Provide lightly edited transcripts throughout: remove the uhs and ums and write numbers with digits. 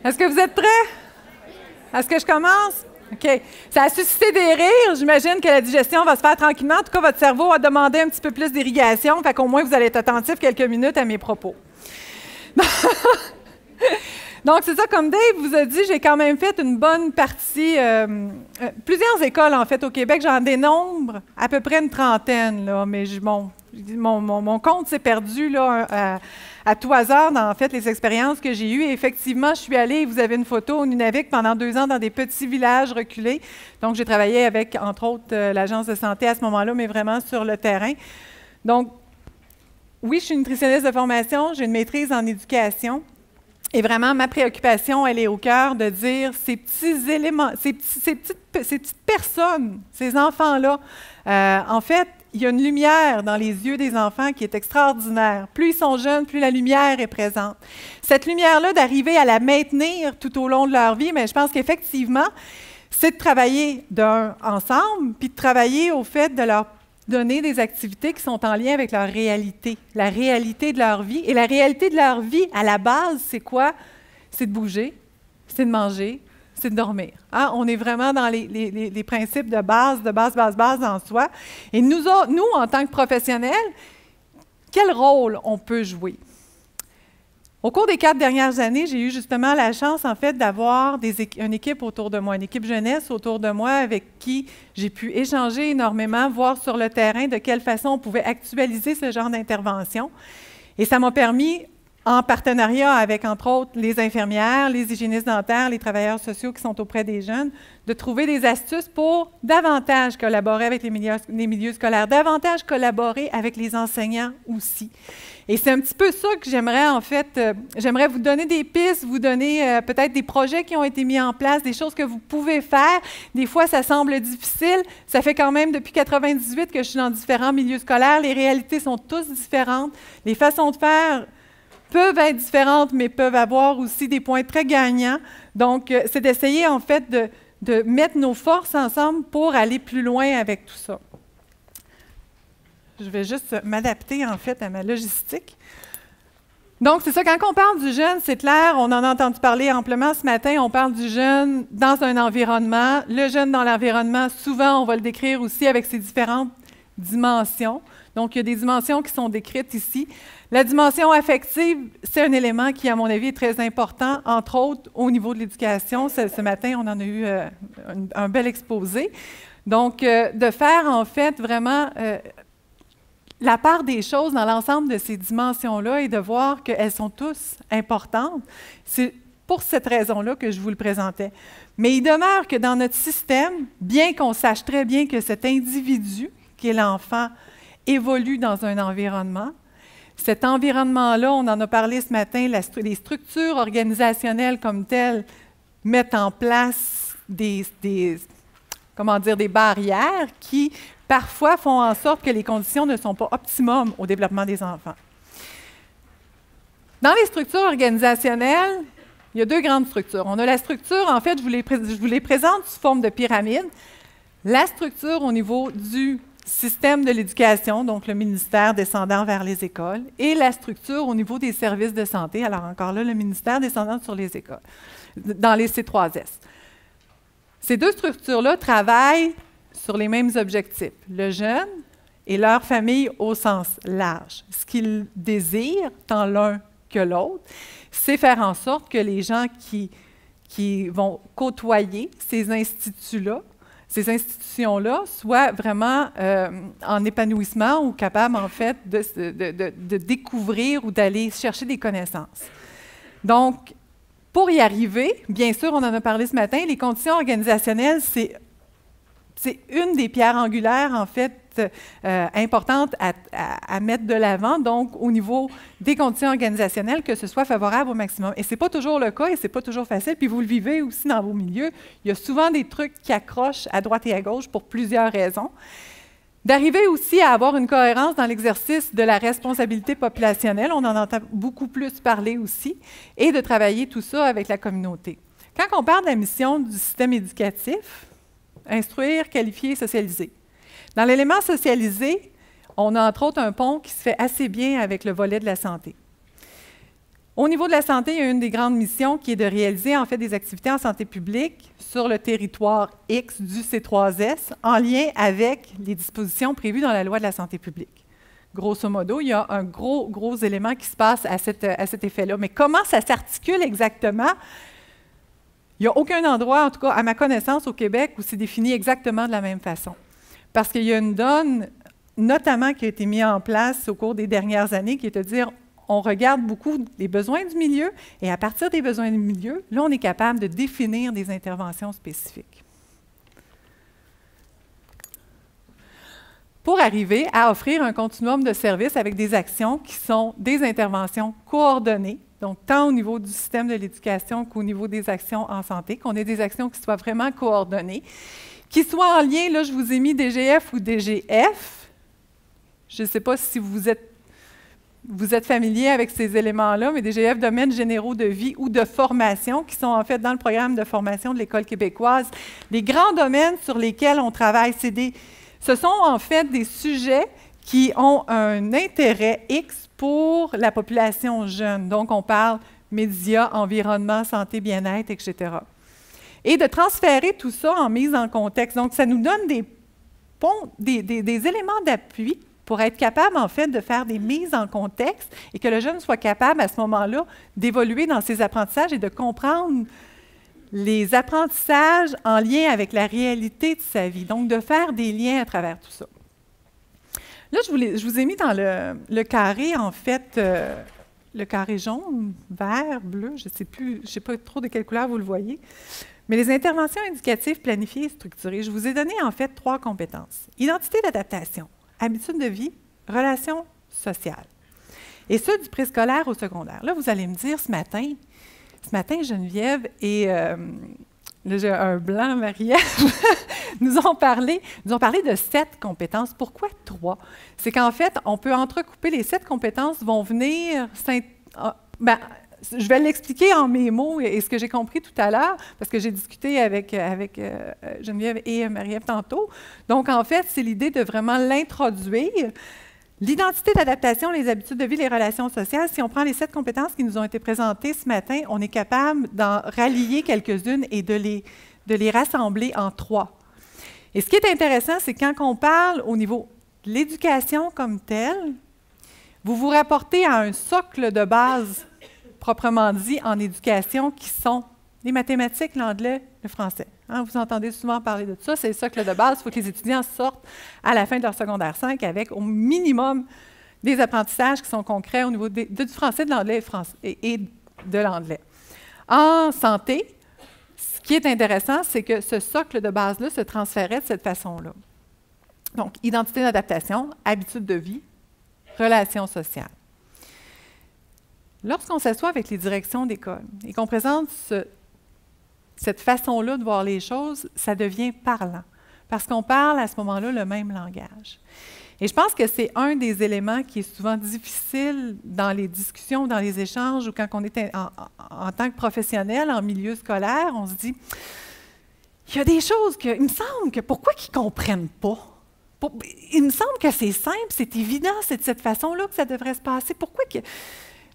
Est-ce que vous êtes prêts? Est-ce que je commence? OK. Ça a suscité des rires. J'imagine que la digestion va se faire tranquillement. En tout cas, votre cerveau a demandé un petit peu plus d'irrigation. Fait qu'au moins, vous allez être attentif quelques minutes à mes propos. Donc, c'est ça, comme Dave vous a dit, j'ai quand même fait une bonne partie, plusieurs écoles, en fait, au Québec. J'en dénombre à peu près une trentaine, là, mais mon compte s'est perdu là, à tout hasard dans en fait, les expériences que j'ai eues. Et effectivement, je suis allée, vous avez une photo au Nunavik pendant 2 ans dans des petits villages reculés. Donc, j'ai travaillé avec, entre autres, l'Agence de santé à ce moment-là, mais vraiment sur le terrain. Donc, oui, je suis nutritionniste de formation, j'ai une maîtrise en éducation. Et vraiment, ma préoccupation, elle est au cœur de dire ces petits éléments, ces petites personnes, ces enfants-là, en fait, il y a une lumière dans les yeux des enfants qui est extraordinaire. Plus ils sont jeunes, plus la lumière est présente. Cette lumière-là, d'arriver à la maintenir tout au long de leur vie, mais je pense qu'effectivement, c'est de travailler ensemble, puis de travailler au fait de leur donner des activités qui sont en lien avec leur réalité, la réalité de leur vie. Et la réalité de leur vie, à la base, c'est quoi? C'est de bouger, c'est de manger, c'est de dormir. Hein? On est vraiment dans les principes de base en soi. Et nous, en tant que professionnels, quel rôle on peut jouer? Au cours des 4 dernières années, j'ai eu justement la chance, en fait, d'avoir une équipe autour de moi, une équipe jeunesse autour de moi avec qui j'ai pu échanger énormément, voir sur le terrain de quelle façon on pouvait actualiser ce genre d'intervention. Et ça m'a permis, en partenariat avec, entre autres, les infirmières, les hygiénistes dentaires, les travailleurs sociaux qui sont auprès des jeunes, de trouver des astuces pour davantage collaborer avec les milieux scolaires, davantage collaborer avec les enseignants aussi. Et c'est un petit peu ça que j'aimerais, en fait, j'aimerais vous donner des pistes, vous donner peut-être des projets qui ont été mis en place, des choses que vous pouvez faire. Des fois, ça semble difficile. Ça fait quand même depuis 1998 que je suis dans différents milieux scolaires. Les réalités sont tous différentes. Les façons de faire peuvent être différentes, mais peuvent avoir aussi des points très gagnants. Donc, c'est d'essayer, en fait, de mettre nos forces ensemble pour aller plus loin avec tout ça. Je vais juste m'adapter, en fait, à ma logistique. Donc, c'est ça, quand on parle du jeune, c'est clair, on en a entendu parler amplement ce matin, on parle du jeune dans un environnement. Le jeune dans l'environnement, souvent, on va le décrire aussi avec ses différentes dimensions. Donc, il y a des dimensions qui sont décrites ici. La dimension affective, c'est un élément qui, à mon avis, est très important, entre autres au niveau de l'éducation. Ce matin, on en a eu un bel exposé. Donc, de faire, en fait, vraiment la part des choses dans l'ensemble de ces dimensions-là et de voir qu'elles sont tous importantes. C'est pour cette raison-là que je vous le présentais. Mais il demeure que dans notre système, bien qu'on sache très bien que cet individu, qui est l'enfant, évolue dans un environnement, cet environnement-là, on en a parlé ce matin, les structures organisationnelles comme telles mettent en place des barrières qui parfois font en sorte que les conditions ne sont pas optimum au développement des enfants. Dans les structures organisationnelles, il y a 2 grandes structures. On a la structure, en fait, je vous les présente sous forme de pyramide. La structure au niveau du système de l'éducation, donc le ministère descendant vers les écoles, et la structure au niveau des services de santé. Alors encore là, le ministère descendant sur les écoles, dans les C3S. Ces 2 structures-là travaillent sur les mêmes objectifs, le jeune et leur famille au sens large. Ce qu'ils désirent, tant l'un que l'autre, c'est faire en sorte que les gens qui vont côtoyer ces instituts-là, ces institutions-là, soient vraiment en épanouissement ou capables, en fait, de découvrir ou d'aller chercher des connaissances. Donc, pour y arriver, bien sûr, on en a parlé ce matin, les conditions organisationnelles, c'est une des pierres angulaires, en fait, importantes à mettre de l'avant, donc au niveau des conditions organisationnelles, que ce soit favorable au maximum. Et ce n'est pas toujours le cas et ce n'est pas toujours facile, puis vous le vivez aussi dans vos milieux. Il y a souvent des trucs qui accrochent à droite et à gauche pour plusieurs raisons. D'arriver aussi à avoir une cohérence dans l'exercice de la responsabilité populationnelle, on en entend beaucoup plus parler aussi, et de travailler tout ça avec la communauté. Quand on parle de la mission du système éducatif, instruire, qualifier, socialiser. Dans l'élément socialisé, on a entre autres un pont qui se fait assez bien avec le volet de la santé. Au niveau de la santé, il y a une des grandes missions qui est de réaliser en fait des activités en santé publique sur le territoire X du C3S en lien avec les dispositions prévues dans la loi de la santé publique. Grosso modo, il y a un gros élément qui se passe à cet effet-là. Mais comment ça s'articule exactement? Il n'y a aucun endroit, en tout cas à ma connaissance, au Québec, où c'est défini exactement de la même façon. Parce qu'il y a une donne, notamment qui a été mise en place au cours des dernières années, qui est de dire on regarde beaucoup les besoins du milieu, et à partir des besoins du milieu, là, on est capable de définir des interventions spécifiques. Pour arriver à offrir un continuum de services avec des actions qui sont des interventions coordonnées, donc tant au niveau du système de l'éducation qu'au niveau des actions en santé, qu'on ait des actions qui soient vraiment coordonnées, qui soient en lien, là, je vous ai mis DGF ou DGF. Je ne sais pas si vous êtes familier avec ces éléments-là, mais DGF, domaines généraux de vie ou de formation, qui sont en fait dans le programme de formation de l'École québécoise. Les grands domaines sur lesquels on travaille, ce sont en fait des sujets qui ont un intérêt X pour la population jeune. Donc, on parle médias, environnement, santé, bien-être, etc. Et de transférer tout ça en mise en contexte. Donc, ça nous donne des éléments d'appui pour être capable, en fait, de faire des mises en contexte et que le jeune soit capable, à ce moment-là, d'évoluer dans ses apprentissages et de comprendre les apprentissages en lien avec la réalité de sa vie. Donc, de faire des liens à travers tout ça. Là, je vous ai mis dans le carré, en fait, le carré jaune, vert, bleu, je ne sais pas trop de quelle couleur vous le voyez, mais les interventions éducatives planifiées et structurées. Je vous ai donné, en fait, 3 compétences. Identité d'adaptation, habitudes de vie, relations sociales. Et ce, du préscolaire au secondaire. Là, vous allez me dire, ce matin, Geneviève et là, j'ai un blanc, Marie-Ève, nous ont parlé de 7 compétences. Pourquoi 3? C'est qu'en fait, on peut entrecouper, les 7 compétences vont venir... je vais l'expliquer en mes mots et ce que j'ai compris tout à l'heure, parce que j'ai discuté avec Geneviève et Marie-Ève tantôt. Donc, en fait, c'est l'idée de vraiment l'introduire. L'identité d'adaptation, les habitudes de vie, les relations sociales, si on prend les 7 compétences qui nous ont été présentées ce matin, on est capable d'en rallier quelques-unes et de les rassembler en 3. Et ce qui est intéressant, c'est quand on parle au niveau de l'éducation comme telle, vous vous rapportez à un socle de base, proprement dit, en éducation, qui sont les mathématiques, l'anglais, le français. Hein, vous entendez souvent parler de ça, c'est le socle de base. Il faut que les étudiants sortent à la fin de leur secondaire 5 avec au minimum des apprentissages qui sont concrets au niveau du français, de l'anglais et de l'anglais. En santé, ce qui est intéressant, c'est que ce socle de base-là se transférait de cette façon-là. Donc, identité d'adaptation, habitudes de vie, relations sociales. Lorsqu'on s'assoit avec les directions d'école et qu'on présente cette façon-là de voir les choses, ça devient parlant, parce qu'on parle à ce moment-là le même langage. Et je pense que c'est un des éléments qui est souvent difficile dans les discussions, dans les échanges, ou quand on est en tant que professionnel en milieu scolaire, on se dit, il y a des choses que, il me semble que, pourquoi qu'ils ne comprennent pas? Il me semble que c'est simple, c'est évident, c'est de cette façon-là que ça devrait se passer. Pourquoi que...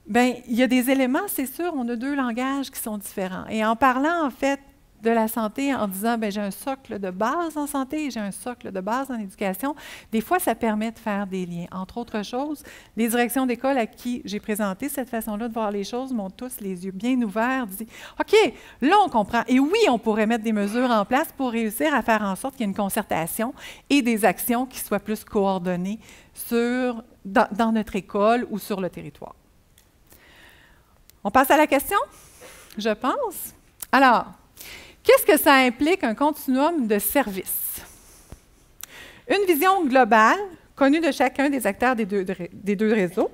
Bien, il y a des éléments, c'est sûr, on a 2 langages qui sont différents. Et en parlant, en fait, de la santé, en disant, bien, j'ai un socle de base en santé et j'ai un socle de base en éducation, des fois, ça permet de faire des liens. Entre autres choses, les directions d'école à qui j'ai présenté cette façon-là de voir les choses m'ont tous les yeux bien ouverts, dit, OK, là, on comprend. Et oui, on pourrait mettre des mesures en place pour réussir à faire en sorte qu'il y ait une concertation et des actions qui soient plus coordonnées dans notre école ou sur le territoire. On passe à la question, je pense. Alors, qu'est-ce que ça implique un continuum de services? Une vision globale, connue de chacun des acteurs des deux réseaux.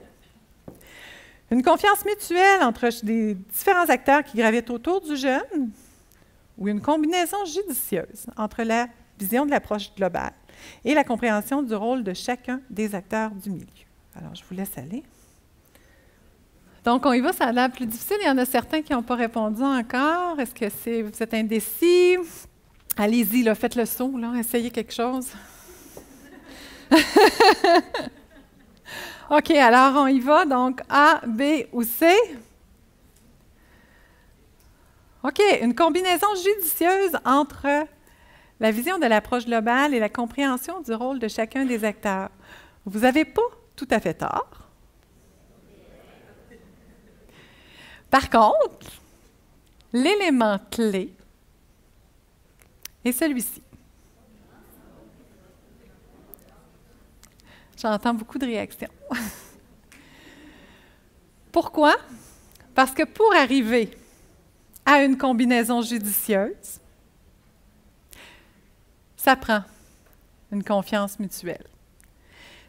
Une confiance mutuelle entre des différents acteurs qui gravitent autour du jeune, ou une combinaison judicieuse entre la vision de l'approche globale et la compréhension du rôle de chacun des acteurs du milieu. Alors, je vous laisse aller. Donc, on y va, ça a l'air plus difficile. Il y en a certains qui n'ont pas répondu encore. Est-ce que vous êtes indécis? Allez-y, là, faites le saut, là, essayez quelque chose. OK, alors on y va. Donc, A, B ou C? OK, une combinaison judicieuse entre la vision de l'approche globale et la compréhension du rôle de chacun des acteurs. Vous n'avez pas tout à fait tort. Par contre, l'élément clé est celui-ci. J'entends beaucoup de réactions. Pourquoi? Parce que pour arriver à une combinaison judicieuse, ça prend une confiance mutuelle.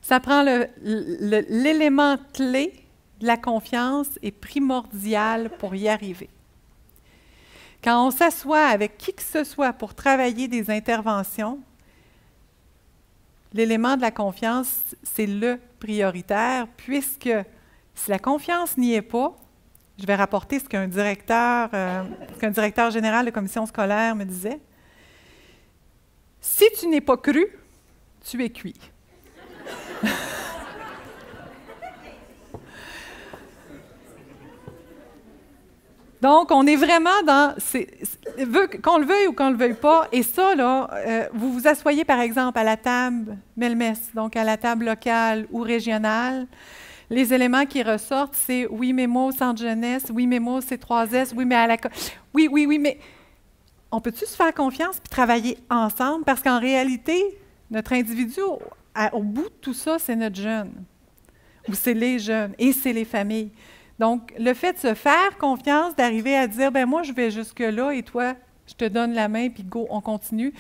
Ça prend l'élément clé de la confiance est primordial pour y arriver. Quand on s'assoit avec qui que ce soit pour travailler des interventions, l'élément de la confiance, c'est le prioritaire, puisque si la confiance n'y est pas, je vais rapporter ce qu'un directeur général de commission scolaire me disait. Si tu n'es pas cru, tu es cuit. Donc, on est vraiment dans, qu'on le veuille ou qu'on ne le veuille pas, et ça, là, vous vous asseyez par exemple à la table Melmes, donc à la table locale ou régionale. Les éléments qui ressortent, c'est oui, mémo, centre jeunesse, oui, mémo, C3S, oui, mais à la... Oui, mais on peut-tu se faire confiance puis travailler ensemble? Parce qu'en réalité, notre individu, au bout de tout ça, c'est notre jeune, ou c'est les jeunes, et c'est les familles. Donc, le fait de se faire confiance, d'arriver à dire, ben moi, je vais jusque-là et toi, je te donne la main, puis go, on continue,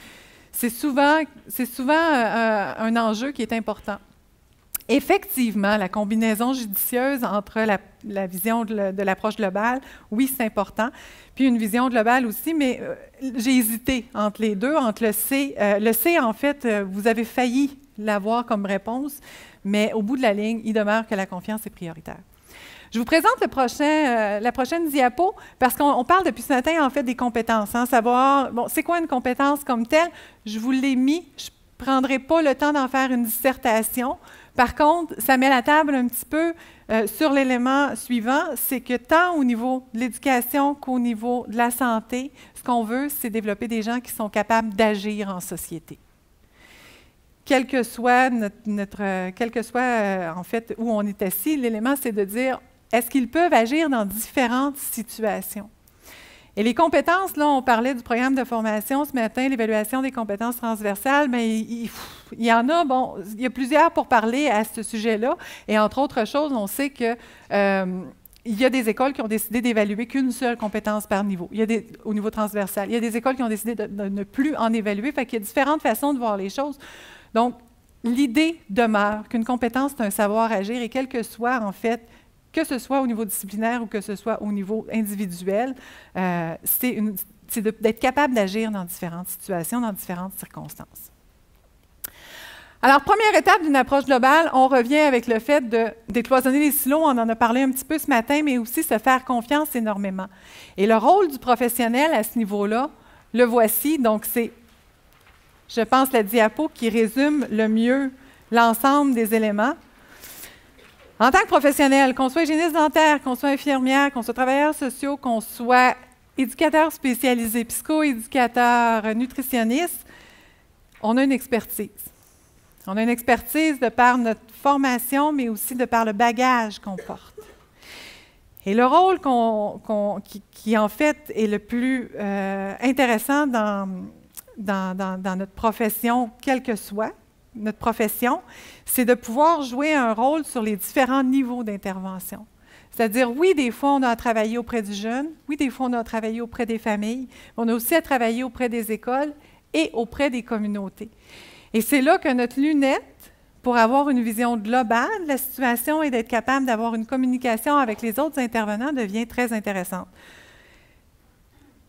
c'est souvent un enjeu qui est important. Effectivement, la combinaison judicieuse entre la vision de l'approche globale, oui, c'est important, puis une vision globale aussi, mais j'ai hésité entre les deux, entre le C. Le C, en fait, vous avez failli l'avoir comme réponse, mais au bout de la ligne, il demeure que la confiance est prioritaire. Je vous présente la prochaine diapo parce qu'on parle depuis ce matin, en fait, des compétences. Hein, savoir, bon, c'est quoi une compétence comme telle? Je vous l'ai mis, je ne prendrai pas le temps d'en faire une dissertation. Par contre, ça met la table un petit peu sur l'élément suivant, c'est que tant au niveau de l'éducation qu'au niveau de la santé, ce qu'on veut, c'est développer des gens qui sont capables d'agir en société. Quel que soit en fait où on est assis, l'élément, c'est de dire est-ce qu'ils peuvent agir dans différentes situations? Et les compétences, là, on parlait du programme de formation ce matin, l'évaluation des compétences transversales, mais il y en a, bon, il y a plusieurs pour parler à ce sujet-là. Et entre autres choses, on sait que il y a des écoles qui ont décidé d'évaluer qu'une seule compétence par niveau, au niveau transversal. Il y a des écoles qui ont décidé de ne plus en évaluer, fait qu'il y a différentes façons de voir les choses. Donc, l'idée demeure qu'une compétence, c'est un savoir-agir, et quel que soit, en fait, que ce soit au niveau disciplinaire ou que ce soit au niveau individuel, c'est d'être capable d'agir dans différentes situations, dans différentes circonstances. Alors, première étape d'une approche globale, on revient avec le fait de décloisonner les silos. On en a parlé un petit peu ce matin, mais aussi se faire confiance énormément. Et le rôle du professionnel à ce niveau-là, le voici. Donc, c'est, je pense, la diapo qui résume le mieux l'ensemble des éléments. En tant que professionnel, qu'on soit hygiéniste dentaire, qu'on soit infirmière, qu'on soit travailleur social, qu'on soit éducateur spécialisé, psychoéducateur, nutritionniste, on a une expertise. On a une expertise de par notre formation, mais aussi de par le bagage qu'on porte. Et le rôle qui, en fait, est le plus intéressant dans notre profession, quelle que soit notre profession, c'est de pouvoir jouer un rôle sur les différents niveaux d'intervention. C'est-à-dire, oui, des fois, on a à travailler auprès du jeune, oui, des fois, on a à travailler auprès des familles, mais on a aussi à travailler auprès des écoles et auprès des communautés. Et c'est là que notre lunette, pour avoir une vision globale de la situation et d'être capable d'avoir une communication avec les autres intervenants, devient très intéressante.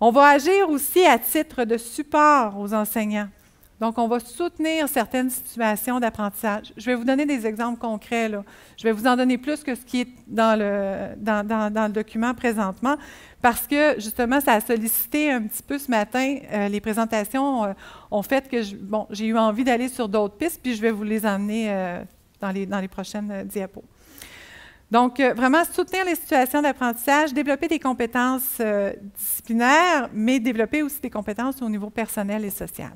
On va agir aussi à titre de support aux enseignants. Donc, on va soutenir certaines situations d'apprentissage. Je vais vous donner des exemples concrets, là. Je vais vous en donner plus que ce qui est dans le document présentement, parce que, justement, ça a sollicité un petit peu ce matin. Les présentations ont fait que j'ai eu envie d'aller sur d'autres pistes, puis je vais vous les emmener dans les prochaines diapos. Donc, vraiment soutenir les situations d'apprentissage, développer des compétences disciplinaires, mais développer aussi des compétences au niveau personnel et social.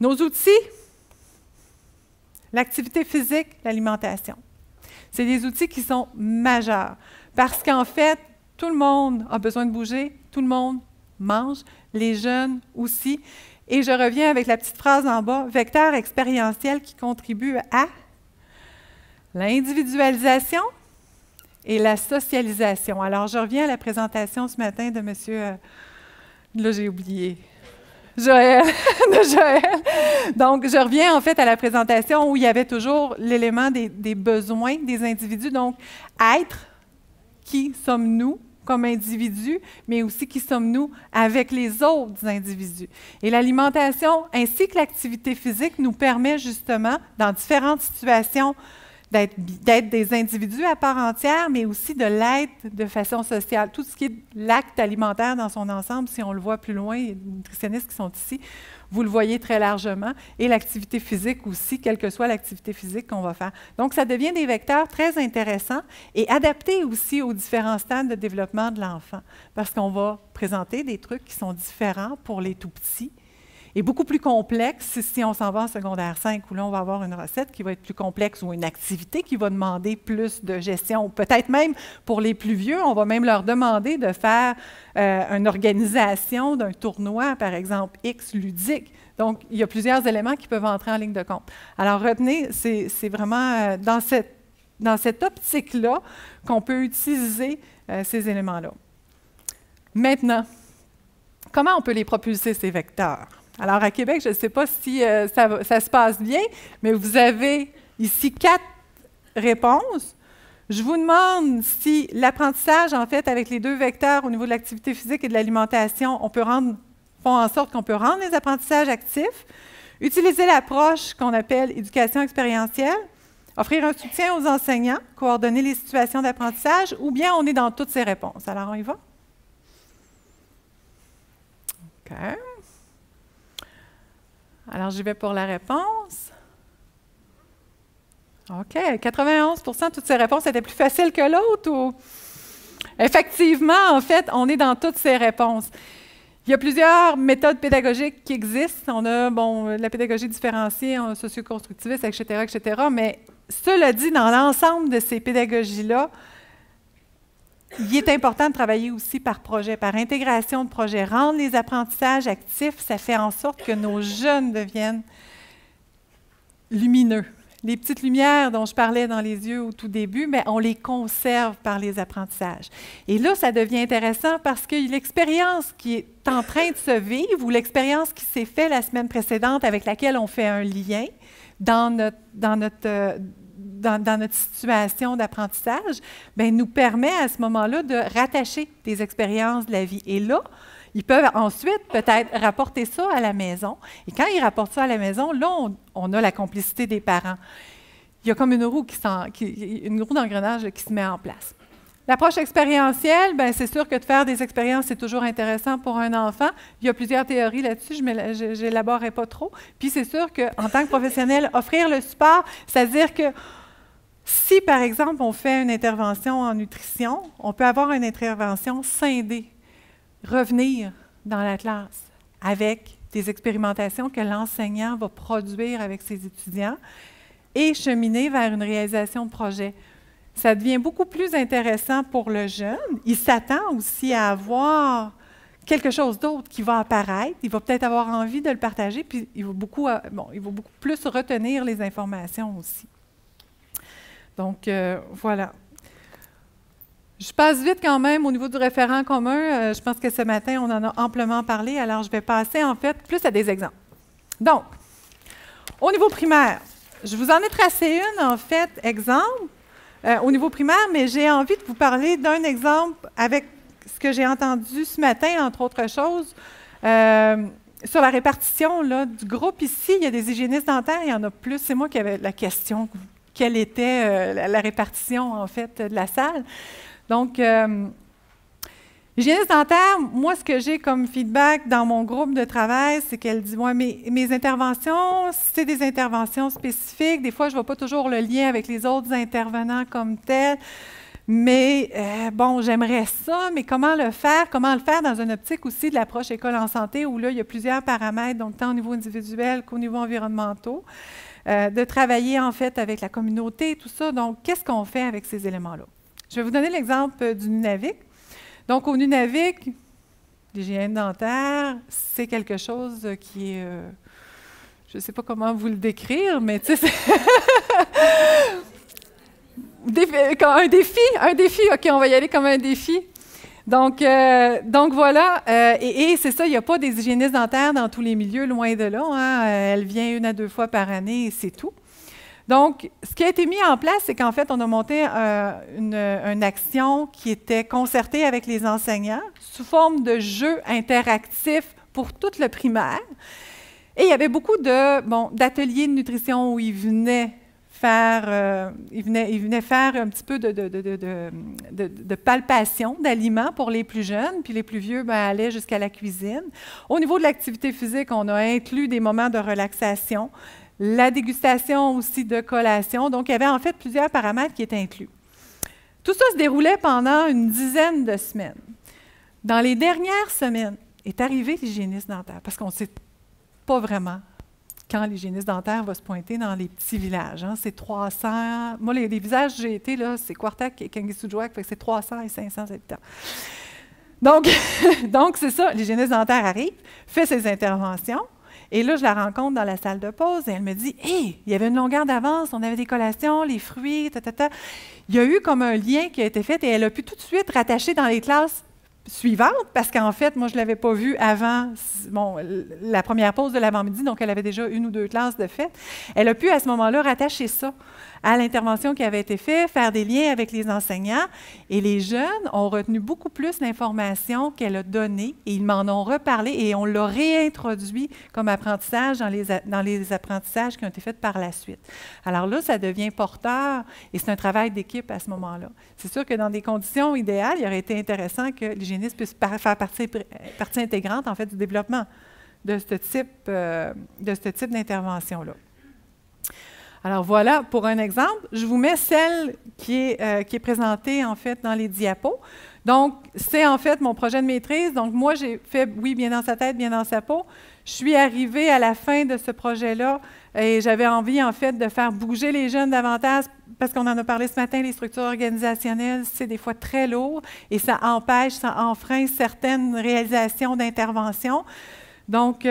Nos outils, l'activité physique, l'alimentation. C'est des outils qui sont majeurs parce qu'en fait, tout le monde a besoin de bouger, tout le monde mange, les jeunes aussi. Et je reviens avec la petite phrase en bas, vecteur expérientiel qui contribue à l'individualisation et la socialisation. Alors, je reviens à la présentation ce matin de monsieur, là j'ai oublié, Joël, de Joël. Donc, je reviens en fait à la présentation où il y avait toujours l'élément des besoins des individus. Donc, être, qui sommes-nous comme individus, mais aussi qui sommes-nous avec les autres individus. Et l'alimentation ainsi que l'activité physique nous permet justement, dans différentes situations, d'être des individus à part entière, mais aussi de l'être de façon sociale. Tout ce qui est l'acte alimentaire dans son ensemble, si on le voit plus loin, les nutritionnistes qui sont ici, vous le voyez très largement, et l'activité physique aussi, quelle que soit l'activité physique qu'on va faire. Donc, ça devient des vecteurs très intéressants et adaptés aussi aux différents stades de développement de l'enfant, parce qu'on va présenter des trucs qui sont différents pour les tout-petits, et beaucoup plus complexe si on s'en va en secondaire 5, où là, on va avoir une recette qui va être plus complexe ou une activité qui va demander plus de gestion. Peut-être même pour les plus vieux, on va même leur demander de faire une organisation d'un tournoi, par exemple, X ludique. Donc, il y a plusieurs éléments qui peuvent entrer en ligne de compte. Alors, retenez, c'est vraiment dans cette optique-là qu'on peut utiliser ces éléments-là. Maintenant, comment on peut les propulser, ces vecteurs? Alors, à Québec, je ne sais pas si ça se passe bien, mais vous avez ici 4 réponses. Je vous demande si l'apprentissage, en fait, avec les 2 vecteurs au niveau de l'activité physique et de l'alimentation, font en sorte qu'on peut rendre les apprentissages actifs, utiliser l'approche qu'on appelle éducation expérientielle, offrir un soutien aux enseignants, coordonner les situations d'apprentissage, ou bien on est dans toutes ces réponses. Alors, on y va? OK. Alors, j'y vais pour la réponse. OK, 91 % toutes ces réponses étaient plus faciles que l'autre ou? Effectivement, en fait, on est dans toutes ces réponses. Il y a plusieurs méthodes pédagogiques qui existent. On a, la pédagogie différenciée, socio-constructiviste, etc., etc. Mais cela dit, dans l'ensemble de ces pédagogies-là, il est important de travailler aussi par projet, par intégration de projets. Rendre les apprentissages actifs, ça fait en sorte que nos jeunes deviennent lumineux. Les petites lumières dont je parlais dans les yeux au tout début, mais on les conserve par les apprentissages. Et là, ça devient intéressant parce que l'expérience qui est en train de se vivre ou l'expérience qui s'est faite la semaine précédente avec laquelle on fait un lien dans notre situation d'apprentissage, nous permet à ce moment-là de rattacher des expériences de la vie. Et là, ils peuvent ensuite peut-être rapporter ça à la maison. Et quand ils rapportent ça à la maison, là, on a la complicité des parents. Il y a comme une roue d'engrenage qui se met en place. L'approche expérientielle, c'est sûr que de faire des expériences, c'est toujours intéressant pour un enfant. Il y a plusieurs théories là-dessus, je n'élaborerai pas trop. Puis c'est sûr qu'en tant que professionnel, offrir le support, c'est-à-dire que si, par exemple, on fait une intervention en nutrition, on peut avoir une intervention scindée, revenir dans la classe avec des expérimentations que l'enseignant va produire avec ses étudiants et cheminer vers une réalisation de projet. Ça devient beaucoup plus intéressant pour le jeune. Il s'attend aussi à avoir quelque chose d'autre qui va apparaître. Il va peut-être avoir envie de le partager, puis il va beaucoup plus retenir les informations aussi. Donc, voilà. Je passe vite quand même au niveau du référent commun. Je pense que ce matin, on en a amplement parlé. Alors, je vais passer en fait plus à des exemples. Donc, au niveau primaire, je vous en ai tracé une, en fait, exemple, au niveau primaire, mais j'ai envie de vous parler d'un exemple avec ce que j'ai entendu ce matin, entre autres choses, sur la répartition là, du groupe ici. Il y a des hygiénistes dentaires, il y en a plus. C'est moi qui avais la question, quelle était la répartition, en fait, de la salle. Donc, L'hygiéniste dentaire, moi, ce que j'ai comme feedback dans mon groupe de travail, c'est qu'elle dit « Ouais, mes interventions, c'est des interventions spécifiques. Des fois, je ne vois pas toujours le lien avec les autres intervenants comme tel. Mais bon, j'aimerais ça, mais comment le faire? Comment le faire dans une optique aussi de l'approche école en santé où là, il y a plusieurs paramètres, donc tant au niveau individuel qu'au niveau environnemental, de travailler en fait avec la communauté, tout ça. Donc, qu'est-ce qu'on fait avec ces éléments-là? Je vais vous donner l'exemple du Nunavik. Donc, au Nunavik, l'hygiène dentaire, c'est quelque chose qui est... je ne sais pas comment vous le décrire, mais tu sais, c'est... un défi, OK, on va y aller comme un défi. Donc voilà, et c'est ça, il n'y a pas des hygiénistes dentaires dans tous les milieux, loin de là. Hein, elle vient 1 à 2 fois par année et c'est tout. Donc, ce qui a été mis en place, c'est qu'en fait, on a monté une action qui était concertée avec les enseignants sous forme de jeux interactifs pour tout le primaire. Et il y avait beaucoup d'ateliers de nutrition où ils venaient faire un petit peu de palpation d'aliments pour les plus jeunes, puis les plus vieux allaient jusqu'à la cuisine. Au niveau de l'activité physique, on a inclus des moments de relaxation, la dégustation aussi de collation. Donc, il y avait en fait plusieurs paramètres qui étaient inclus. Tout ça se déroulait pendant une dizaine de semaines. Dans les dernières semaines est arrivé l'hygiéniste dentaire, parce qu'on ne sait pas vraiment quand l'hygiéniste dentaire va se pointer dans les petits villages. Hein. C'est 300... Moi, les villages où j'ai été, là, c'est Quartac et Kangisoujoak, fait que c'est 300 et 500 habitants. Donc c'est ça, l'hygiéniste dentaire arrive, fait ses interventions, et là, je la rencontre dans la salle de pause, et elle me dit « Hey, il y avait une longueur d'avance, on avait des collations, les fruits, ta. » Il y a eu comme un lien qui a été fait, et elle a pu tout de suite rattacher dans les classes suivante, parce qu'en fait, moi, je ne l'avais pas vue avant la première pause de l'avant-midi, donc elle avait déjà 1 ou 2 classes de fait. Elle a pu, à ce moment-là, rattacher ça à l'intervention qui avait été faite, faire des liens avec les enseignants, et les jeunes ont retenu beaucoup plus l'information qu'elle a donnée, et ils m'en ont reparlé, et on l'a réintroduit comme apprentissage dans les apprentissages qui ont été faits par la suite. Alors là, ça devient porteur, et c'est un travail d'équipe à ce moment-là. C'est sûr que dans des conditions idéales, il aurait été intéressant que l'hygiéniste puisse faire partie intégrante, en fait, du développement de ce type d'intervention-là. Alors voilà, pour un exemple, je vous mets celle qui est présentée, en fait, dans les diapos. Donc, c'est en fait mon projet de maîtrise. Donc, moi, j'ai fait, oui, bien dans sa tête, bien dans sa peau. Je suis arrivée à la fin de ce projet-là et j'avais envie, en fait, de faire bouger les jeunes davantage parce qu'on en a parlé ce matin, les structures organisationnelles, c'est des fois très lourd et ça empêche, ça enfreint certaines réalisations d'intervention. Donc,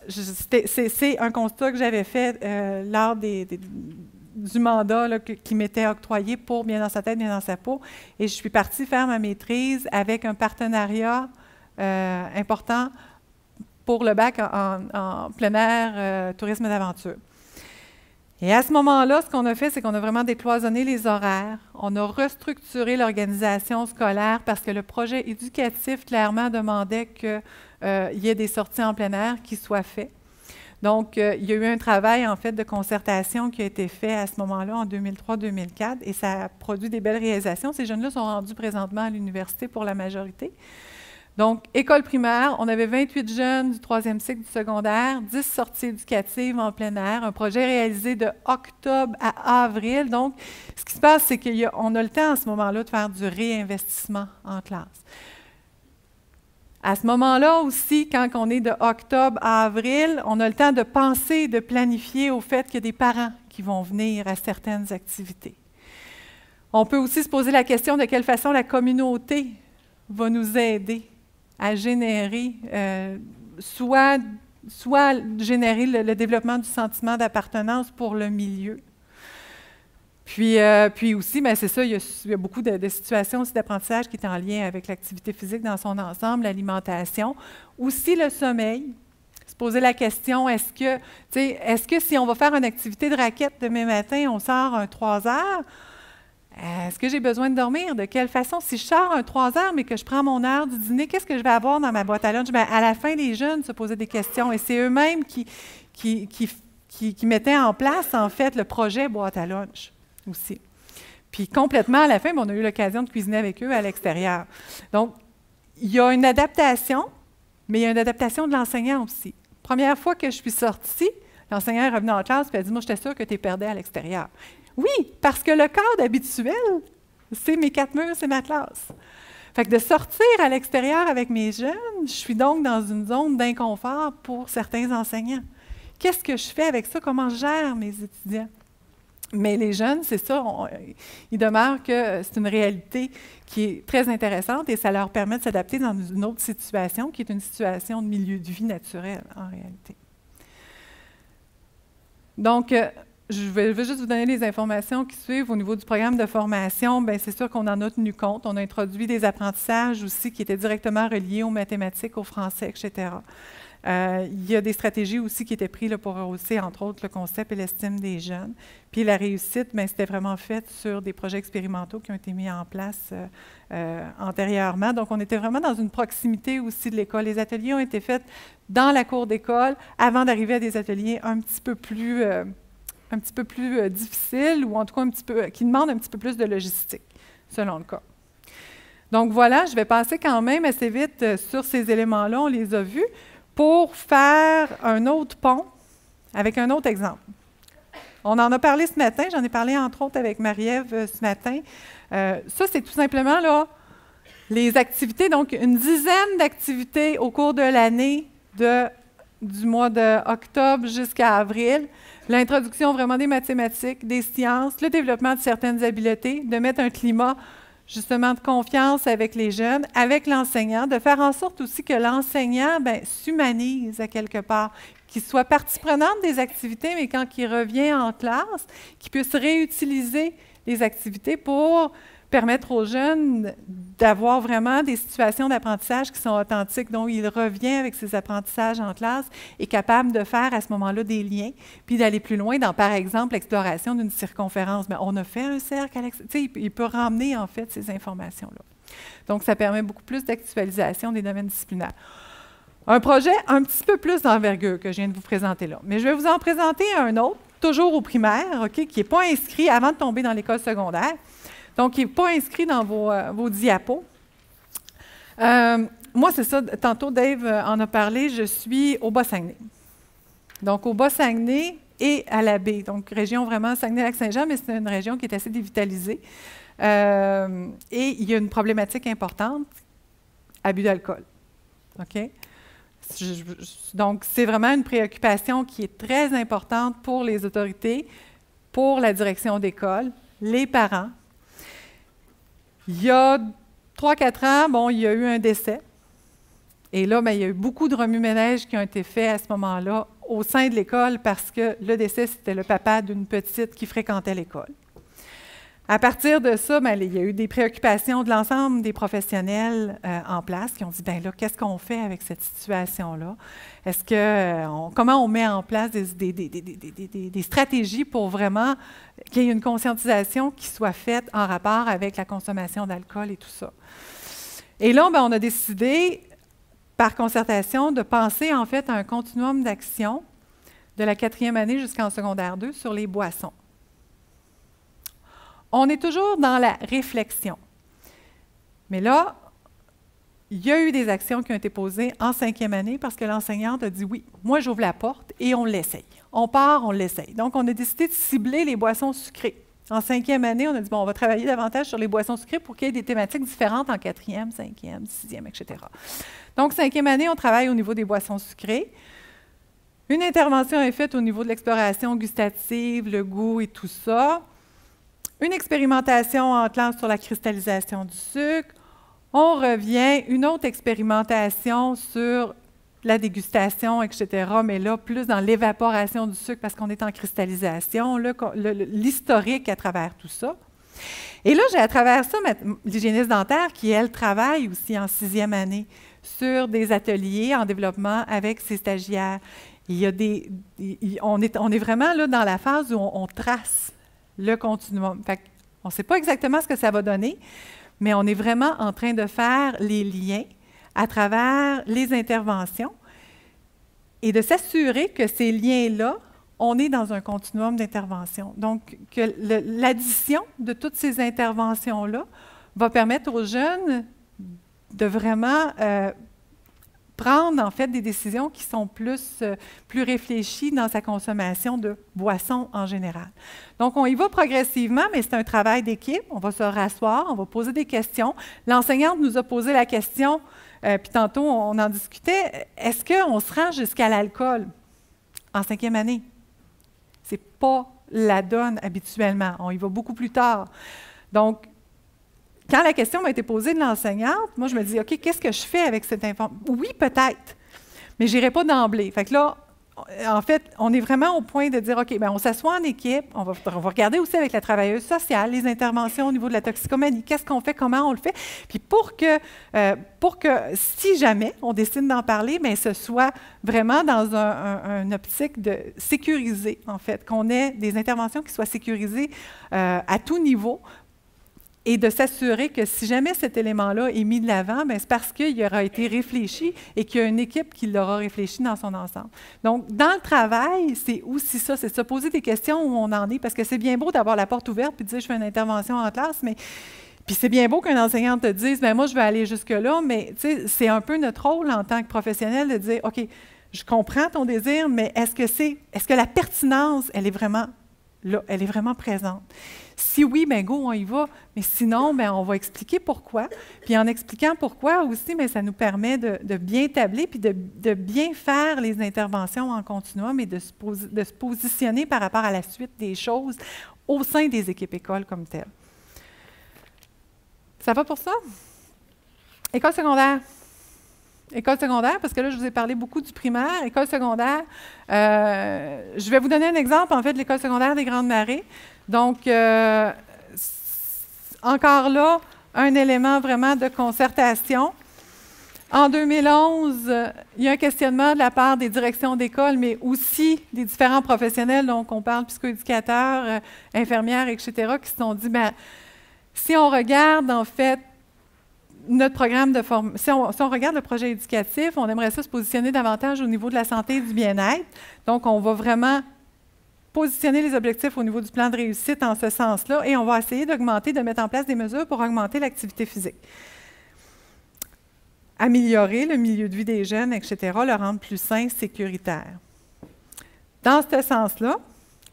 c'est un constat que j'avais fait lors du mandat là, qui m'était octroyé pour Bien dans sa tête, bien dans sa peau. Et je suis partie faire ma maîtrise avec un partenariat important pour le bac en plein air, tourisme d'aventure. Et à ce moment-là, ce qu'on a fait, c'est qu'on a vraiment décloisonné les horaires. On a restructuré l'organisation scolaire parce que le projet éducatif clairement demandait qu'il y ait des sorties en plein air qui soient faites. Donc, il y a eu un travail, en fait, de concertation qui a été fait à ce moment-là, en 2003-2004, et ça a produit des belles réalisations. Ces jeunes-là sont rendus présentement à l'université pour la majorité. Donc, école primaire, on avait 28 jeunes du 3e cycle du secondaire, 10 sorties éducatives en plein air, un projet réalisé de octobre à avril. Donc, ce qui se passe, c'est qu'on a le temps à ce moment-là de faire du réinvestissement en classe. À ce moment-là aussi, quand on est de octobre à avril, on a le temps de penser, de planifier au fait qu'il y a des parents qui vont venir à certaines activités. On peut aussi se poser la question de quelle façon la communauté va nous aider à générer, soit générer le développement du sentiment d'appartenance pour le milieu. Puis aussi, bien, c'est ça, il y a beaucoup de situations aussi d'apprentissage qui est en lien avec l'activité physique dans son ensemble, l'alimentation. Aussi le sommeil. Se poser la question, est-ce que si on va faire une activité de raquette demain matin, on sort un 3 heures, est-ce que j'ai besoin de dormir? De quelle façon? Si je sors un 3 heures, mais que je prends mon heure du dîner, qu'est-ce que je vais avoir dans ma boîte à lunch? Bien, à la fin, les jeunes se posaient des questions et c'est eux-mêmes qui mettaient en place, en fait, le projet boîte à lunch aussi. Puis complètement à la fin, on a eu l'occasion de cuisiner avec eux à l'extérieur. Donc, il y a une adaptation, mais il y a une adaptation de l'enseignant aussi. Première fois que je suis sortie, l'enseignant est revenu en classe et a dit « Moi, j'étais sûre que tu es perdue à l'extérieur. » Oui, parce que le cadre habituel, c'est mes 4 murs, c'est ma classe. Fait que de sortir à l'extérieur avec mes jeunes, je suis donc dans une zone d'inconfort pour certains enseignants. Qu'est-ce que je fais avec ça? Comment je gère mes étudiants? Mais les jeunes, c'est ça, il demeure que c'est une réalité qui est très intéressante et ça leur permet de s'adapter dans une autre situation qui est une situation de milieu de vie naturel, en réalité. Donc, je vais juste vous donner les informations qui suivent au niveau du programme de formation. Bien, c'est sûr qu'on en a tenu compte. On a introduit des apprentissages aussi qui étaient directement reliés aux mathématiques, au français, etc. Il y a des stratégies aussi qui étaient prises là, pour rehausser, entre autres, le concept et l'estime des jeunes. Puis la réussite, bien, c'était vraiment fait sur des projets expérimentaux qui ont été mis en place antérieurement. Donc, on était vraiment dans une proximité aussi de l'école. Les ateliers ont été faits dans la cour d'école avant d'arriver à des ateliers un petit peu plus difficiles ou en tout cas qui demandent un petit peu plus de logistique, selon le cas. Donc voilà, je vais passer quand même assez vite sur ces éléments-là, on les a vus, pour faire un autre pont avec un autre exemple. On en a parlé ce matin, j'en ai parlé entre autres avec Marie-Ève ce matin. Ça, c'est tout simplement là, les activités, donc une dizaine d'activités au cours de l'année du mois d'octobre jusqu'à avril. L'introduction vraiment des mathématiques, des sciences, le développement de certaines habiletés, de mettre un climat justement de confiance avec les jeunes, avec l'enseignant, de faire en sorte aussi que l'enseignant s'humanise à quelque part, qu'il soit partie prenante des activités, mais quand il revient en classe, qu'il puisse réutiliser les activités pour permettre aux jeunes d'avoir vraiment des situations d'apprentissage qui sont authentiques, dont il revient avec ses apprentissages en classe et capable de faire à ce moment-là des liens, puis d'aller plus loin dans, par exemple, l'exploration d'une circonférence. Mais on a fait un cercle, il peut ramener en fait ces informations-là. Donc, ça permet beaucoup plus d'actualisation des domaines disciplinaires. Un projet un petit peu plus d'envergure que je viens de vous présenter là. Mais je vais vous en présenter un autre, toujours au primaire, okay, qui n'est pas inscrit avant de tomber dans l'école secondaire. Donc, il n'est pas inscrit dans vos diapos. Moi, c'est ça, tantôt Dave en a parlé, je suis au Bas-Saguenay. Donc, au Bas-Saguenay et à la baie, donc région vraiment Saguenay-Lac-Saint-Jean, mais c'est une région qui est assez dévitalisée. Et il y a une problématique importante, abus d'alcool. OK? Donc, c'est vraiment une préoccupation qui est très importante pour les autorités, pour la direction d'école, les parents. Il y a 3-4 ans, bon, il y a eu un décès. Et là, bien, il y a eu beaucoup de remue-ménage qui ont été faits à ce moment-là au sein de l'école parce que le décès, c'était le papa d'une petite qui fréquentait l'école. À partir de ça, bien, il y a eu des préoccupations de l'ensemble des professionnels en place qui ont dit, bien là, qu'est-ce qu'on fait avec cette situation-là? Est-ce que, comment on met en place des stratégies pour vraiment qu'il y ait une conscientisation qui soit faite en rapport avec la consommation d'alcool et tout ça? Et là, bien, on a décidé, par concertation, de penser en fait à un continuum d'action de la 4e année jusqu'en secondaire 2 sur les boissons. On est toujours dans la réflexion. Mais là, il y a eu des actions qui ont été posées en 5e année parce que l'enseignante a dit « Oui, moi j'ouvre la porte et on l'essaye. On part, on l'essaye. » Donc, on a décidé de cibler les boissons sucrées. En 5e année, on a dit « Bon, on va travailler davantage sur les boissons sucrées pour qu'il y ait des thématiques différentes en 4e, 5e, 6e, etc. » Donc, 5e année, on travaille au niveau des boissons sucrées. Une intervention est faite au niveau de l'exploration gustative, le goût et tout ça. Une expérimentation en classe sur la cristallisation du sucre. On revient, une autre expérimentation sur la dégustation, etc., mais là, plus dans l'évaporation du sucre parce qu'on est en cristallisation, l'historique à travers tout ça. Et là, j'ai à travers ça l'hygiéniste dentaire qui, elle, travaille aussi en 6e année sur des ateliers en développement avec ses stagiaires. Il y a on est vraiment là dans la phase où on trace le continuum. Fait on ne sait pas exactement ce que ça va donner, mais on est vraiment en train de faire les liens à travers les interventions et de s'assurer que ces liens-là, on est dans un continuum d'intervention. Donc, que l'addition de toutes ces interventions-là va permettre aux jeunes de vraiment prendre en fait des décisions qui sont plus réfléchies dans sa consommation de boissons en général. Donc, on y va progressivement, mais c'est un travail d'équipe. On va se rasseoir, on va poser des questions. L'enseignante nous a posé la question, puis tantôt on en discutait, est-ce qu'on se rend jusqu'à l'alcool en 5e année? Ce n'est pas la donne habituellement. On y va beaucoup plus tard. Donc, quand la question m'a été posée de l'enseignante, moi, je me dis, OK, qu'est-ce que je fais avec cette information? Oui, peut-être, mais je n'irai pas d'emblée. Fait que là, en fait, on est vraiment au point de dire, OK, bien, on s'assoit en équipe, on va regarder aussi avec la travailleuse sociale, les interventions au niveau de la toxicomanie, qu'est-ce qu'on fait, comment on le fait. Puis pour que si jamais on décide d'en parler, bien, ce soit vraiment dans une optique de sécuriser, en fait, qu'on ait des interventions qui soient sécurisées à tout niveau, et de s'assurer que si jamais cet élément-là est mis de l'avant, c'est parce qu'il aura été réfléchi et qu'il y a une équipe qui l'aura réfléchi dans son ensemble. Donc, dans le travail, c'est aussi ça, c'est de se poser des questions où on en est, parce que c'est bien beau d'avoir la porte ouverte puis de dire « je fais une intervention en classe », mais puis c'est bien beau qu'un enseignant te dise « bien moi, je vais aller jusque-là », mais c'est un peu notre rôle en tant que professionnel de dire « OK, je comprends ton désir, mais est-ce que la pertinence, elle est vraiment là, elle est vraiment présente? » Si oui, bien go, on y va. Mais sinon, bien, on va expliquer pourquoi. Puis en expliquant pourquoi aussi, bien, ça nous permet de bien tabler puis de bien faire les interventions en continuum et de se positionner par rapport à la suite des choses au sein des équipes écoles comme telles. Ça va pour ça? École secondaire. École secondaire, parce que là, je vous ai parlé beaucoup du primaire. École secondaire, je vais vous donner un exemple, en fait, de l'école secondaire des Grandes Marais. Donc, encore là, un élément vraiment de concertation. En 2011, il y a un questionnement de la part des directions d'école, mais aussi des différents professionnels, donc on parle psychoéducateurs, infirmières, etc., qui se sont dit, bien, si on regarde, en fait, notre programme de formation, si on regarde le projet éducatif, on aimerait ça se positionner davantage au niveau de la santé et du bien-être. Donc, on va vraiment positionner les objectifs au niveau du plan de réussite en ce sens-là et on va essayer d'augmenter, de mettre en place des mesures pour augmenter l'activité physique. Améliorer le milieu de vie des jeunes, etc., le rendre plus sain, sécuritaire. Dans ce sens-là,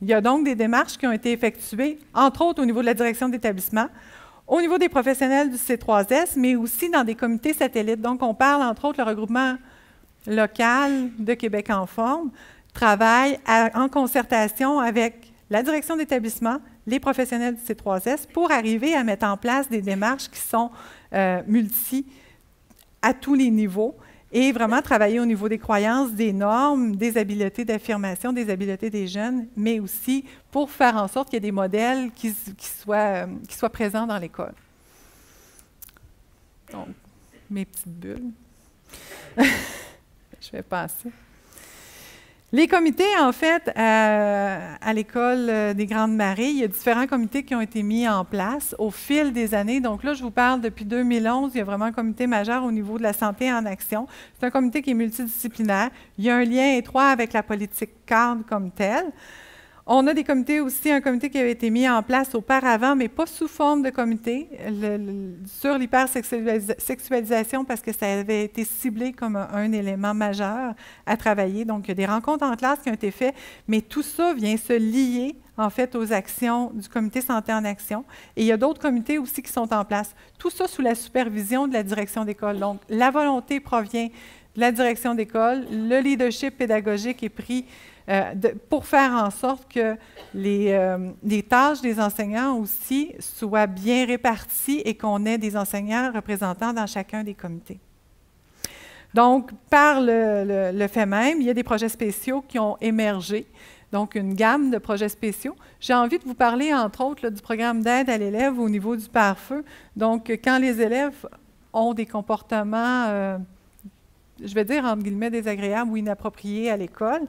il y a donc des démarches qui ont été effectuées, entre autres au niveau de la direction d'établissement, au niveau des professionnels du C3S, mais aussi dans des comités satellites. Donc, on parle, entre autres, le regroupement local de Québec en forme, travaille en concertation avec la direction d'établissement, les professionnels du C3S, pour arriver à mettre en place des démarches qui sont multi à tous les niveaux et vraiment travailler au niveau des croyances, des normes, des habiletés d'affirmation, des habiletés des jeunes, mais aussi pour faire en sorte qu'il y ait des modèles qui soient présents dans l'école. Donc, mes petites bulles. Je vais passer. Les comités, en fait, à l'École des Grandes Marais, il y a différents comités qui ont été mis en place au fil des années. Donc là, je vous parle depuis 2011, il y a vraiment un comité majeur au niveau de la santé en action. C'est un comité qui est multidisciplinaire. Il y a un lien étroit avec la politique cadre comme telle. On a des comités aussi, un comité qui avait été mis en place auparavant, mais pas sous forme de comité, sur l'hypersexualisation, parce que ça avait été ciblé comme un élément majeur à travailler. Donc, il y a des rencontres en classe qui ont été faites, mais tout ça vient se lier, en fait, aux actions du comité santé en action. Et il y a d'autres comités aussi qui sont en place. Tout ça sous la supervision de la direction d'école. Donc, la volonté provient de la direction d'école, le leadership pédagogique est pris pour faire en sorte que les tâches des enseignants aussi soient bien réparties et qu'on ait des enseignants représentants dans chacun des comités. Donc, par le fait même, il y a des projets spéciaux qui ont émergé, donc une gamme de projets spéciaux. J'ai envie de vous parler, entre autres, là, du programme d'aide à l'élève au niveau du pare-feu. Donc, quand les élèves ont des comportements je vais dire, entre guillemets, désagréables ou inappropriés à l'école,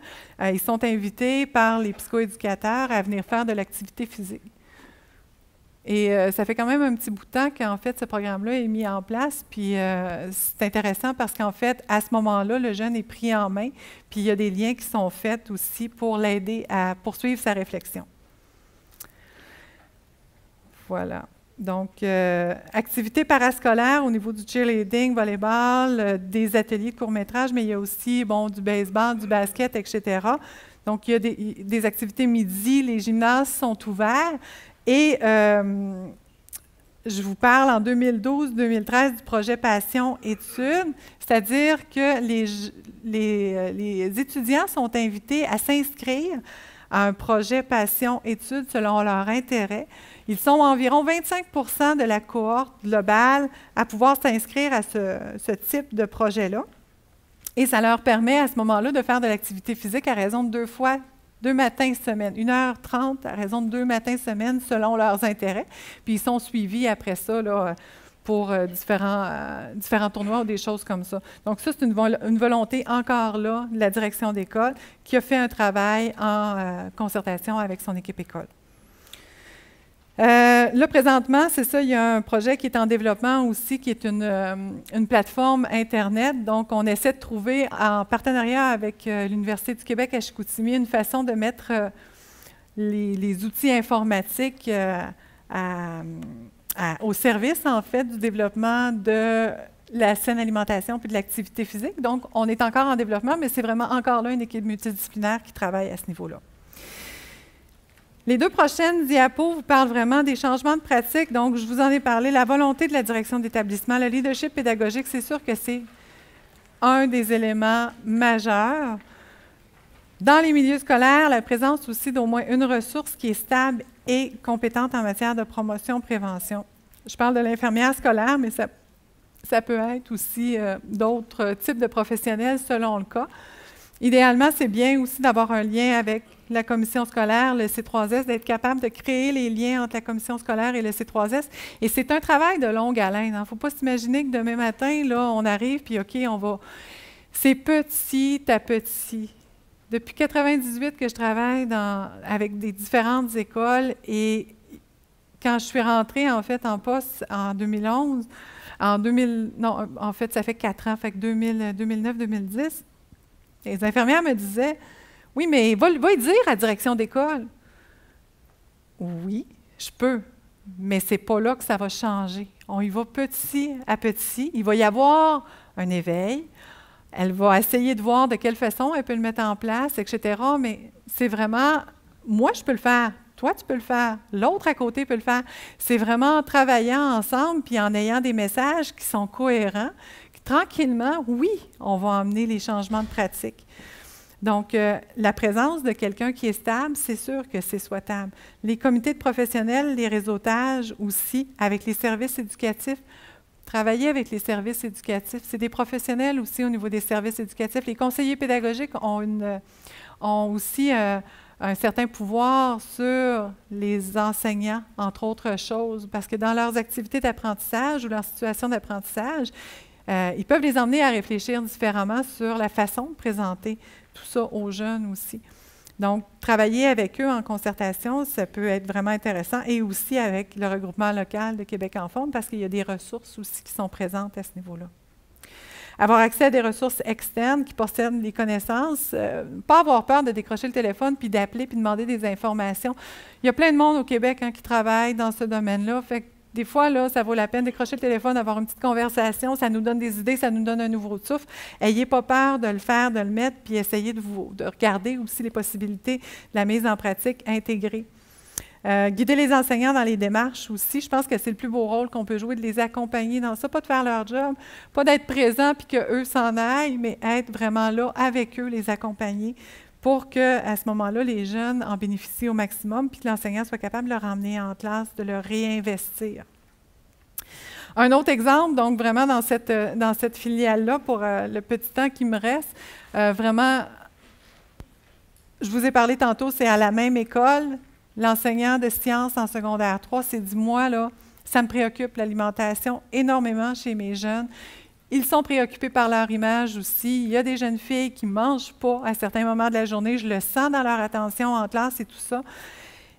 ils sont invités par les psychoéducateurs à venir faire de l'activité physique. Et ça fait quand même un petit bout de temps qu'en fait, ce programme-là est mis en place, puis c'est intéressant parce qu'en fait, à ce moment-là, le jeune est pris en main, puis il y a des liens qui sont faits aussi pour l'aider à poursuivre sa réflexion. Voilà. Donc, activités parascolaires au niveau du cheerleading, volleyball, des ateliers de court-métrage, mais il y a aussi du baseball, du basket, etc. Donc, il y a des activités midi, les gymnases sont ouverts. Et je vous parle en 2012-2013 du projet Passion-Études, c'est-à-dire que les étudiants sont invités à s'inscrire à un projet Passion-Études selon leur intérêt. Ils sont environ 25% de la cohorte globale à pouvoir s'inscrire à ce type de projet-là. Et ça leur permet à ce moment-là de faire de l'activité physique à raison de 2 matins semaine, 1h30 à raison de 2 matins semaine selon leurs intérêts. Puis ils sont suivis après ça là, pour différents tournois ou des choses comme ça. Donc ça, c'est une volonté encore là de la direction d'école qui a fait un travail en concertation avec son équipe école. Là, présentement, c'est ça, il y a un projet qui est en développement aussi, qui est une plateforme Internet. Donc, on essaie de trouver, en partenariat avec l'Université du Québec à Chicoutimi, une façon de mettre les outils informatiques au service, en fait, du développement de la saine alimentation puis de l'activité physique. Donc, on est encore en développement, mais c'est vraiment encore là une équipe multidisciplinaire qui travaille à ce niveau-là. Les 2 prochaines diapos vous parlent vraiment des changements de pratique. Donc, je vous en ai parlé, la volonté de la direction d'établissement, le leadership pédagogique, c'est sûr que c'est un des éléments majeurs. Dans les milieux scolaires, la présence aussi d'au moins une ressource qui est stable et compétente en matière de promotion-prévention. Je parle de l'infirmière scolaire, mais ça peut être aussi d'autres types de professionnels selon le cas. Idéalement, c'est bien aussi d'avoir un lien avec la commission scolaire, le C3S, d'être capable de créer les liens entre la commission scolaire et le C3S. Et c'est un travail de longue haleine. Il ne faut pas s'imaginer que demain matin, là, on arrive, puis OK, on va... C'est petit à petit. Depuis 1998 que je travaille avec des différentes écoles et quand je suis rentrée, en fait, en poste en 2011, non, en fait, ça fait 4 ans, fait que 2009-2010, les infirmières me disaient « Oui, mais va y dire à la direction d'école. » Oui, je peux, mais ce n'est pas là que ça va changer. On y va petit à petit. Il va y avoir un éveil. Elle va essayer de voir de quelle façon elle peut le mettre en place, etc. Mais c'est vraiment, moi, je peux le faire. Toi, tu peux le faire. L'autre à côté peut le faire. C'est vraiment en travaillant ensemble puis en ayant des messages qui sont cohérents. Tranquillement, oui, on va emmener les changements de pratique. Donc, la présence de quelqu'un qui est stable, c'est sûr que c'est souhaitable. Les comités de professionnels, les réseautages aussi, avec les services éducatifs, travailler avec les services éducatifs. C'est des professionnels aussi au niveau des services éducatifs. Les conseillers pédagogiques ont aussi un certain pouvoir sur les enseignants, entre autres choses, parce que dans leurs activités d'apprentissage ou leur situation d'apprentissage, ils peuvent les emmener à réfléchir différemment sur la façon de présenter tout ça aux jeunes aussi. Donc, travailler avec eux en concertation, ça peut être vraiment intéressant, et aussi avec le regroupement local de Québec en forme, parce qu'il y a des ressources aussi qui sont présentes à ce niveau-là. Avoir accès à des ressources externes qui possèdent des connaissances, pas avoir peur de décrocher le téléphone, puis d'appeler, puis demander des informations. Il y a plein de monde au Québec qui travaille dans ce domaine-là, fait que des fois, là, ça vaut la peine de décrocher le téléphone, d'avoir une petite conversation, ça nous donne des idées, ça nous donne un nouveau souffle. Ayez pas peur de le faire, de le mettre, puis essayez de regarder aussi les possibilités de la mise en pratique intégrée. Guider les enseignants dans les démarches aussi, je pense que c'est le plus beau rôle qu'on peut jouer, de les accompagner dans ça, pas de faire leur job, pas d'être présent puis qu'eux s'en aillent, mais être vraiment là avec eux, les accompagner, pour qu'à ce moment-là, les jeunes en bénéficient au maximum, puis que l'enseignant soit capable de leur emmener en classe, de leur réinvestir. Un autre exemple, donc vraiment dans cette filiale-là, pour le petit temps qui me reste, vraiment, je vous ai parlé tantôt, c'est à la même école, l'enseignant de sciences en secondaire 3 s'est dit, moi, là, ça me préoccupe l'alimentation énormément chez mes jeunes. Ils sont préoccupés par leur image aussi. Il y a des jeunes filles qui ne mangent pas à certains moments de la journée. Je le sens dans leur attention en classe et tout ça.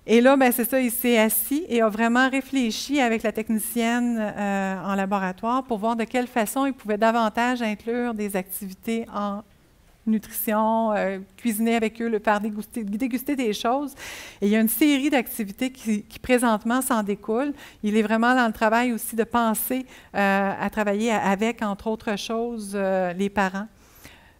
Et là, bien, c'est ça, il s'est assis et a vraiment réfléchi avec la technicienne en laboratoire pour voir de quelle façon il pouvait davantage inclure des activités en nutrition, cuisiner avec eux, faire déguster des choses. Et il y a une série d'activités qui présentement s'en découlent. Il est vraiment dans le travail aussi de penser à travailler avec, entre autres choses, les parents,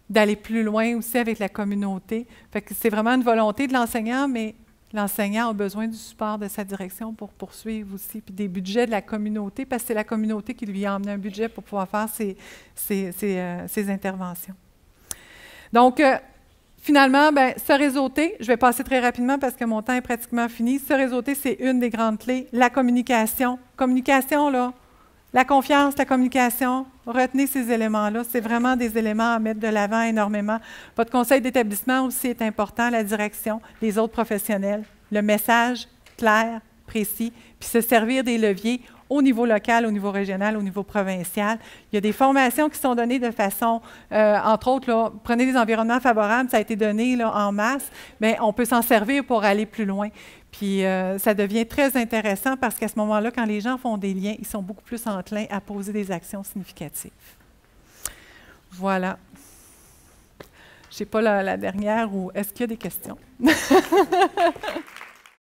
d'aller plus loin aussi avec la communauté. Fait que c'est vraiment une volonté de l'enseignant, mais l'enseignant a besoin du support de sa direction pour poursuivre aussi, puis des budgets de la communauté, parce que c'est la communauté qui lui a emmené un budget pour pouvoir faire ses interventions. Donc, finalement, se réseauter, je vais passer très rapidement parce que mon temps est pratiquement fini. Se réseauter, c'est une des grandes clés. La communication. Communication, là, la confiance, la communication, retenez ces éléments-là. C'est vraiment des éléments à mettre de l'avant énormément. Votre conseil d'établissement aussi est important, la direction, les autres professionnels, le message clair, précis, puis se servir des leviers au niveau local, au niveau régional, au niveau provincial. Il y a des formations qui sont données de façon, entre autres, là, prenez des environnements favorables, ça a été donné là, en masse, mais on peut s'en servir pour aller plus loin. Puis ça devient très intéressant parce qu'à ce moment-là, quand les gens font des liens, ils sont beaucoup plus enclins à poser des actions significatives. Voilà. Je ne sais pas la dernière ou est-ce qu'il y a des questions?